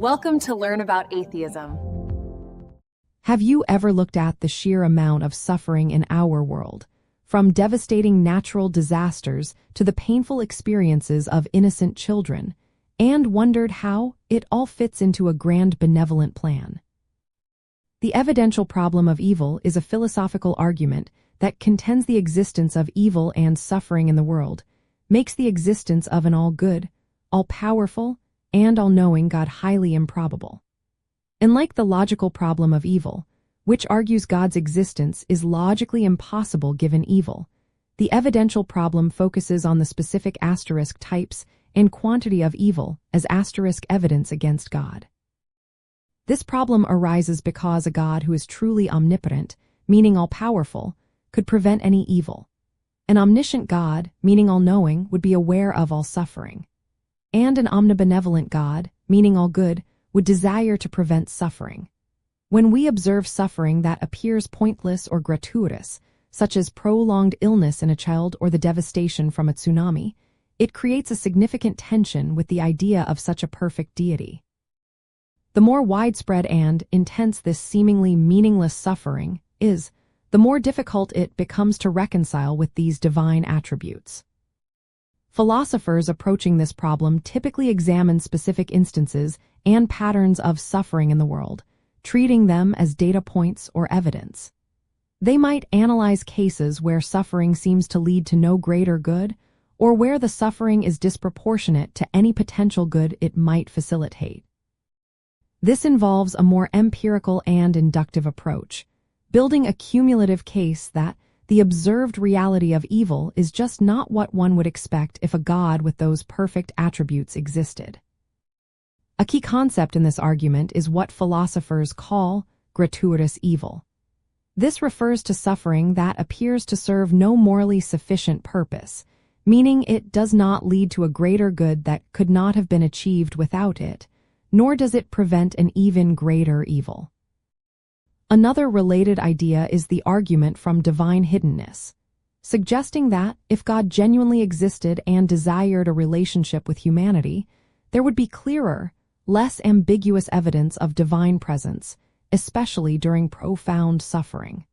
Welcome to Learn About Atheism. Have you ever looked at the sheer amount of suffering in our world, from devastating natural disasters to the painful experiences of innocent children, and wondered how it all fits into a grand benevolent plan? The evidential problem of evil is a philosophical argument that contends the existence of evil and suffering in the world, makes the existence of an all-good, all-powerful, and all-knowing God highly improbable. Unlike the logical problem of evil, which argues God's existence is logically impossible given evil, the evidential problem focuses on the specific asterisk types and quantity of evil as asterisk evidence against God. This problem arises because a God who is truly omnipotent, meaning all-powerful, could prevent any evil. An omniscient God, meaning all-knowing, would be aware of all suffering. And an omnibenevolent God, meaning all-good, would desire to prevent suffering. When we observe suffering that appears pointless or gratuitous, such as prolonged illness in a child or the devastation from a tsunami, it creates a significant tension with the idea of such a perfect deity. The more widespread and intense this seemingly meaningless suffering is, the more difficult it becomes to reconcile with these divine attributes. Philosophers approaching this problem typically examine specific instances and patterns of suffering in the world, treating them as data points or evidence. They might analyze cases where suffering seems to lead to no greater good, or where the suffering is disproportionate to any potential good it might facilitate. This involves a more empirical and inductive approach, building a cumulative case that the observed reality of evil is just not what one would expect if a God with those perfect attributes existed. A key concept in this argument is what philosophers call gratuitous evil. This refers to suffering that appears to serve no morally sufficient purpose, meaning it does not lead to a greater good that could not have been achieved without it, nor does it prevent an even greater evil. Another related idea is the argument from divine hiddenness, suggesting that if God genuinely existed and desired a relationship with humanity, there would be clearer, less ambiguous evidence of divine presence, especially during profound suffering.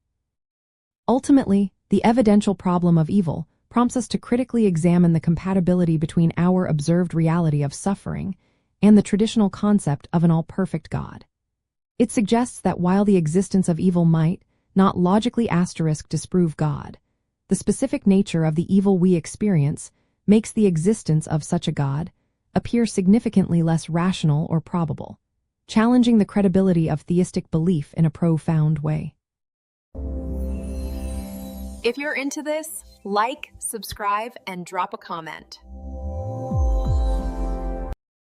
Ultimately, the evidential problem of evil prompts us to critically examine the compatibility between our observed reality of suffering and the traditional concept of an all-perfect God. It suggests that while the existence of evil might not logically disprove God, the specific nature of the evil we experience makes the existence of such a God appear significantly less rational or probable, challenging the credibility of theistic belief in a profound way. If you're into this, like, subscribe, and drop a comment.